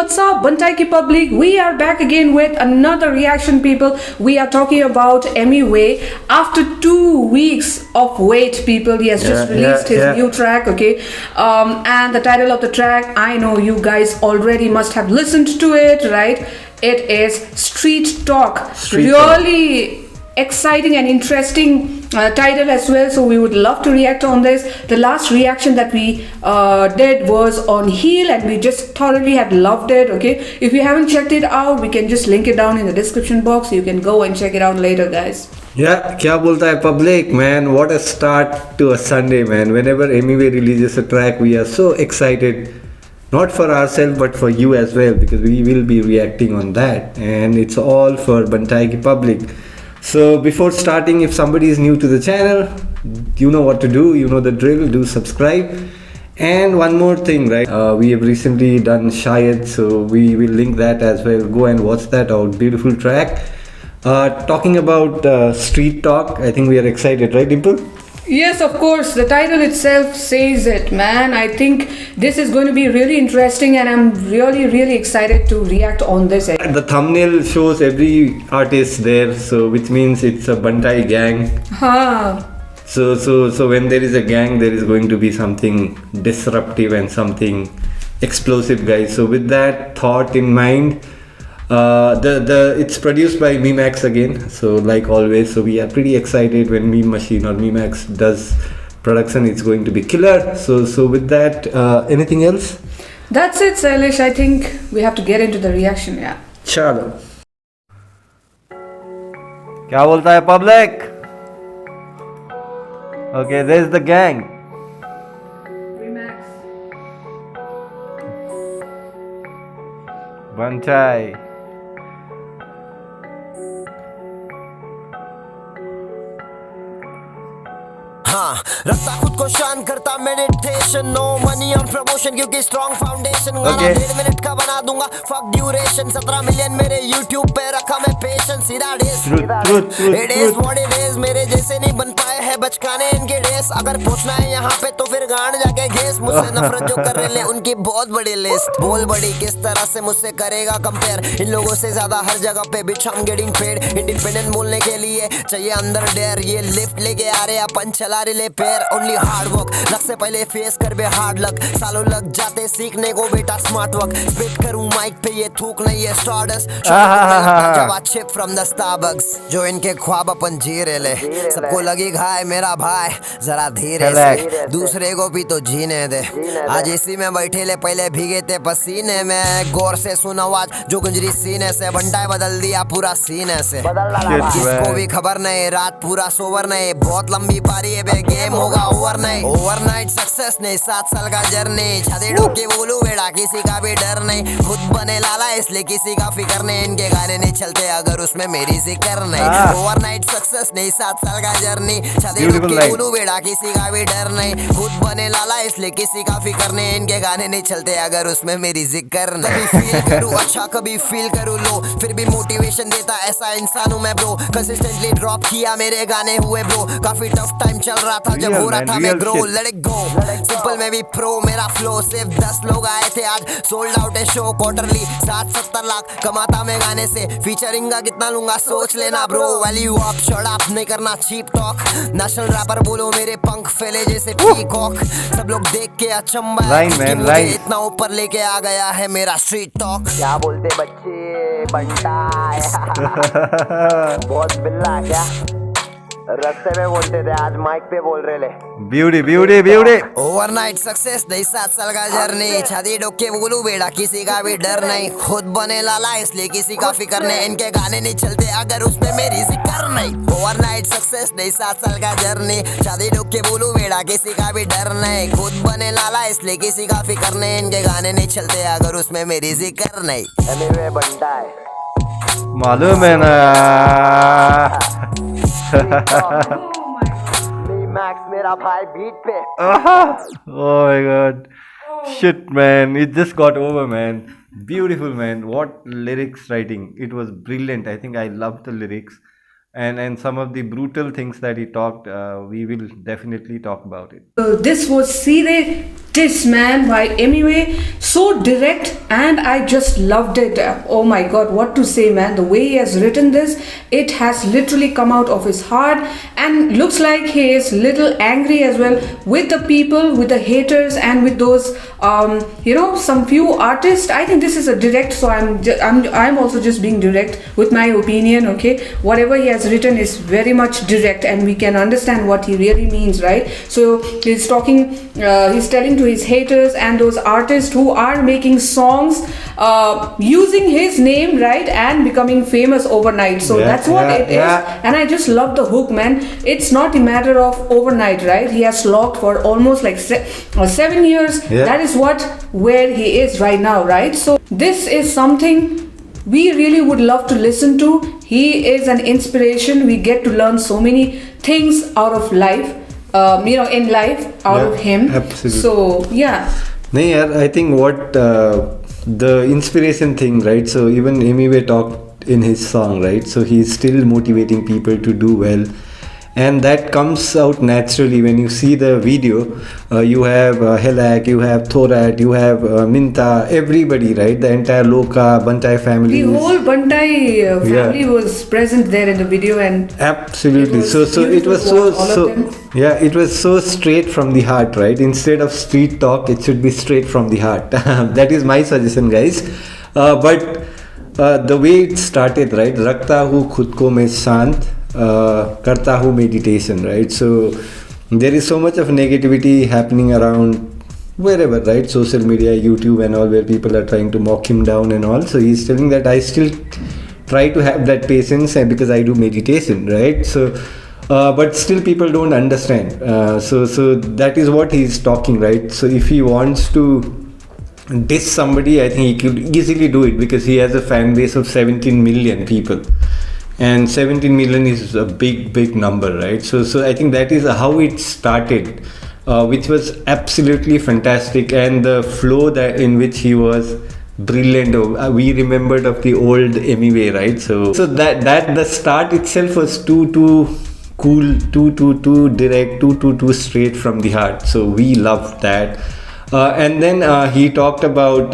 what's up, Bantai ki public? We are back again with another reaction, people. We are talking about Emiway. After 2 weeks of wait, people, he has just released his new track, okay? And the title of the track, I know you guys already must have listened to it, right? It is Street Talk. Really exciting and interesting title as well, so we would love to react on this. The last reaction that we did was on Heel, and we just thoroughly had loved it, okay? If you haven't checked it out, we can just link it down in the description box. You can go and check it out later, guys. Yeah, kya bolta hai public, man. What a start to a Sunday, man. Whenever Emiway releases a track, we are so excited, not for ourselves but for you as well, because we will be reacting on that, and it's all for Bantai ki public. So before starting, if somebody is new to the channel, you know what to do, you know the drill, do subscribe. And one more thing, right, we have recently done Shayad, so we will link that as well. Go and watch that out, beautiful track. Talking about Street Talk, I think we are excited, right, Dimple? Yes, of course. The title itself says it, man. I think this is going to be really interesting, and I'm really excited to react on this. The thumbnail shows every artist there, so which means it's a Bantai gang. So when there is a gang, there is going to be something disruptive and something explosive, guys. So with that thought in mind, it's produced by Memax again, so like always, so we are pretty excited when Meme Machine or Memax does production. It's going to be killer. So with that, anything else? That's it, Sailesh. I think we have to get into the reaction. Yeah, chalo. Kya bolta hai public? Okay, there's the gang. Remax. Bantai. हाँ, रखता खुद को शान, करता meditation, no money on promotion क्योंकि strong foundation. गाना 1.5 minute का बना दूंगा, फक ड्यूरेशन। 17 मिलियन मेरे यूट्यूब पे रखा मैं पेशेंस। सीधा डेस, it is what it is. मेरे जैसे नहीं बन पाए हैं बचकाने इनके डेस। अगर पूछना है यहाँ पे तो फिर गांड जाके घेस। मुझसे नफरत जो कर रहे उनकी बहुत बड़ी लिस्ट। बोल बड़ी किस तरह से मुझसे करेगा कंपेयर। इन लोगों से ज्यादा हर जगह पे बिच हम गेटिंग पेड। इंडिपेंडेंट बोलने के लिए चाहिए अंदर डेयर। ये लिफ्ट लेके आ रहे अपन चला ले पैर। ओनली हार्ड वर्क, लक से पहले फेस कर बे हार्ड लक। सालों लग जाते सीखने को बेटा स्मार्ट वर्क। स्पिट करूं माइक पे ये थूक नहीं है स्टारडस्ट। जब चिप फ्रॉम द स्टारबक्स। जो इनके ख्वाब अपन जी रहे ले। सबको लगी घाय मेरा भाई, जरा धीरे से दूसरे को भी तो जीने दे। आज इसी में बैठे ले, पहले भीगे थे पसीने में। गौर से सुन आवाज जो गुंजरी सीने से। बंटाई बदल दिया पूरा सीने से। किसको भी खबर नहीं, रात पूरा सोवर नहीं। बहुत लंबी पारी है, गेम होगा ओवरनाइट सक्सेस नहीं। 7 साल का जर्नी। छाती डूब के बोलू बेटा, किसी का भी डर नहीं। खुद बने लाला इसलिए किसी का फिक्र नहीं। इनके गाने नहीं चलते अगर उसमें मेरी जिक्र नहीं। ओवरनाइट सक्सेस नहीं, 7 साल का जर्नी। छाती डूब के बोलू बेटा, किसी का भी डर नहीं। खुद बने लाला इसलिए किसी का फिक्र नहीं। इनके गाने नहीं चलते अगर उसमें मेरी जिक्र नहीं। कभी फील करूँ अच्छा, कभी फील करूँ लो, फिर भी मोटिवेशन देता ऐसा इंसान हूँ मैं ब्रो। कंसिस्टेंटली ड्रॉप किया मेरे गाने हुए ब्रो। काफी टफ टाइम चल रहा था जब हो रहा था मैं grow. Let it go, simple में भी प्रो। मेरा फ्लो सिर्फ 10 लोग आए थे आज। सोल्ड आउट है शो क्वार्टरली। 60-70 लाख कमाता मैं गाने से। फीचरिंग का कितना लूंगा सोच लेना bro. Value up shut up, नहीं करना चीप टॉक। नेशनल रैपर बोलो मेरे पंख फैले जैसे पीकॉक। सब लोग देख के अचंभा है, मुझे इतना ऊपर लेके आ गया है मेरा स्ट्रीट टॉक। क्या बोलते बच्चे बंटाई? बहुत बिल्ला क्या रस्ते में बोलते थे, आज माइक पे बोल रहे ले। ब्यूटी ओवरनाइट सक्सेस नहीं, 7 साल का जर्नी। छाती डोक के बोलू बेटा, किसी का भी डर नहीं। खुद बने लाला इसलिए किसी का फिक्र नहीं। इनके गाने नहीं चलते अगर उसमें मेरी जिक्र नहीं। ओवरनाइट सक्सेस नहीं, 7 साल का जर्नी। छाती डोक के बोलू बेटा, किसी का भी डर नहीं। खुद बने लाला इसलिए किसी का फिक्र नहीं। इनके गाने नहीं चलते अगर उसमें मेरी जिक्र नहीं। एनीवे बनता है, मालूम है ना। मैक्स मेरा भाई बीट पे। Oh my god. Shit, man. It just got over, man. Beautiful, man. What lyrics writing. It was brilliant. I think I loved the lyrics. And some of the brutal things that he talked, we will definitely talk about it. This was सीधे This man by Emiway, so direct, and I just loved it. Oh my god, what to say, man? The way he has written this, it has literally come out of his heart, and looks like he is little angry as well with the people, with the haters, and with those some few artists. I think this is a direct, so I'm also just being direct with my opinion. Okay, whatever he has written is very much direct, and we can understand what he really means, right? So he's telling to his haters and those artists who are making songs using his name, right, and becoming famous overnight. So that's what it is, and I just love the hook, man. It's not a matter of overnight, right? He has locked for almost like 7 years. That is where he is right now, right? So this is something we really would love to listen to. He is an inspiration. We get to learn so many things out of life, in life, out of him. Absolutely. So I think what the inspiration thing, right? So even Emiway talked in his song, right? So he's still motivating people to do well, and that comes out naturally when you see the video. You have Helak, you have Thorat, you have Minta, everybody, right? The entire Loka, Bantai family. The whole Bantai family was present there in the video, and absolutely. It was so straight from the heart, right? Instead of street talk, it should be straight from the heart. That is my suggestion, guys. But the way it started, right? Rakta hu khud ko main shant, karta hu meditation, right? So there is so much of negativity happening around wherever, right? Social media, YouTube and all, where people are trying to mock him down and all. So he's telling that I still try to have that patience, and because I do meditation, right? So but still people don't understand. So that is what he's talking, right? So if he wants to diss somebody, I think he could easily do it, because he has a fan base of 17 million people. And 17 million is a big number, right? So I think that is how it started, which was absolutely fantastic, and the flow that in which he was brilliant. We remembered of the old Emiway, right? So that the start itself was too cool, too direct, too straight from the heart. So we loved that, and then he talked about.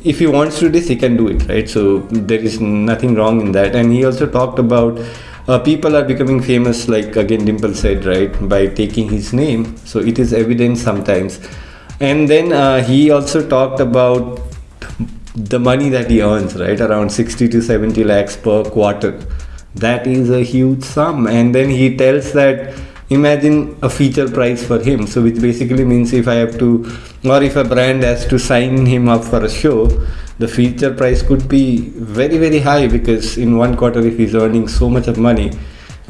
If he wants to do this, he can do it, right? So there is nothing wrong in that. And he also talked about people are becoming famous, like again Dimple said, right, by taking his name. So it is evident sometimes. And then he also talked about the money that he earns, right, around 60 to 70 lakhs per quarter. That is a huge sum. And then he tells that imagine a feature price for him, so which basically means if I have to, or if a brand has to sign him up for a show, the feature price could be very high, because in one quarter, if he's earning so much of money,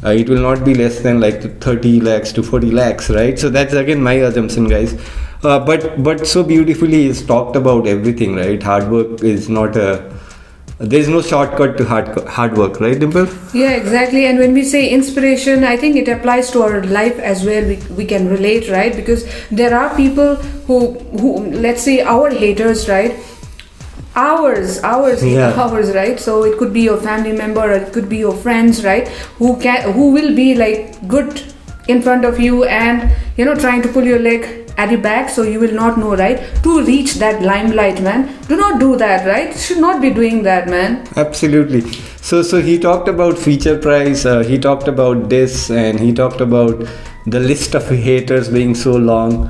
it will not be less than like 30 lakhs to 40 lakhs, right? So that's again my assumption, guys. But so beautifully he's talked about everything, right? Hard work is not there is no shortcut to hard work, right, Dimple? Yeah, exactly. And when we say inspiration, I think it applies to our life as well. We can relate, right? Because there are people who let's say our haters, right? Hours, right? So it could be your family member, or it could be your friends, right? Who will be like good in front of you and trying to pull your leg at the back, so you will not know, right, to reach that limelight, man. Do not do that, right? Should not be doing that, man. Absolutely. So he talked about feature price, he talked about this, and he talked about the list of haters being so long,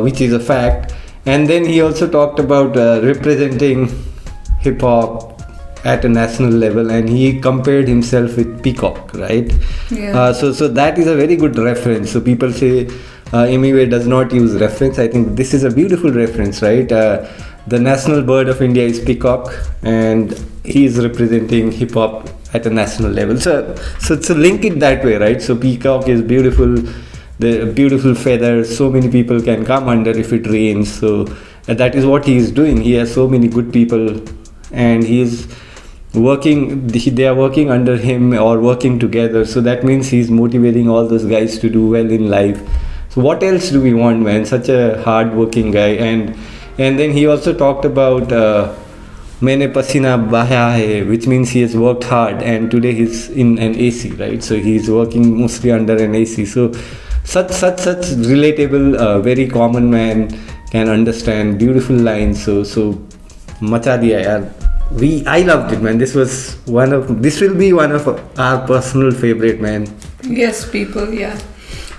which is a fact. And then he also talked about representing hip hop at a national level, and he compared himself with Peacock, right? Yeah. So that is a very good reference. So people say Emiway does not use reference. I think this is a beautiful reference, right? The national bird of India is peacock, and he is representing hip hop at a national level. So link it that way, right? So peacock is beautiful, the beautiful feather. So many people can come under if it rains. So that is what he is doing. He has so many good people, and he is working. They are working under him or working together. So that means he's motivating all those guys to do well in life. So what else do we want, man? Such a hard-working guy. And then he also talked about मैंने पसीना बहाया है, which means he has worked hard, and today he's in an AC, right? So he's working mostly under an AC. So such relatable, very common man can understand beautiful lines. So macha diya yaar. I loved it, man. This will be one of our personal favorite, man. Yes, people, yeah.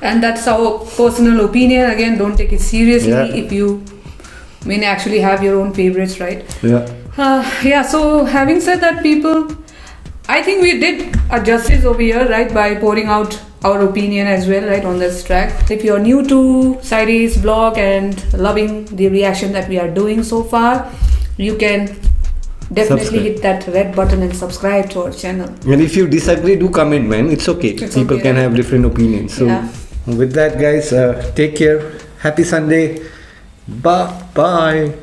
And that's our personal opinion. Again, don't take it seriously if you actually have your own favorites, right? Yeah. So having said that, people, I think we did a justice over here, right, by pouring out our opinion as well, right, on this track. If you're new to Sailesh vlog and loving the reaction that we are doing so far, you can definitely hit that red button and subscribe to our channel. And if you disagree, do comment, man. It's okay. People can have different opinions. So with that, guys, take care. Happy Sunday. Bye.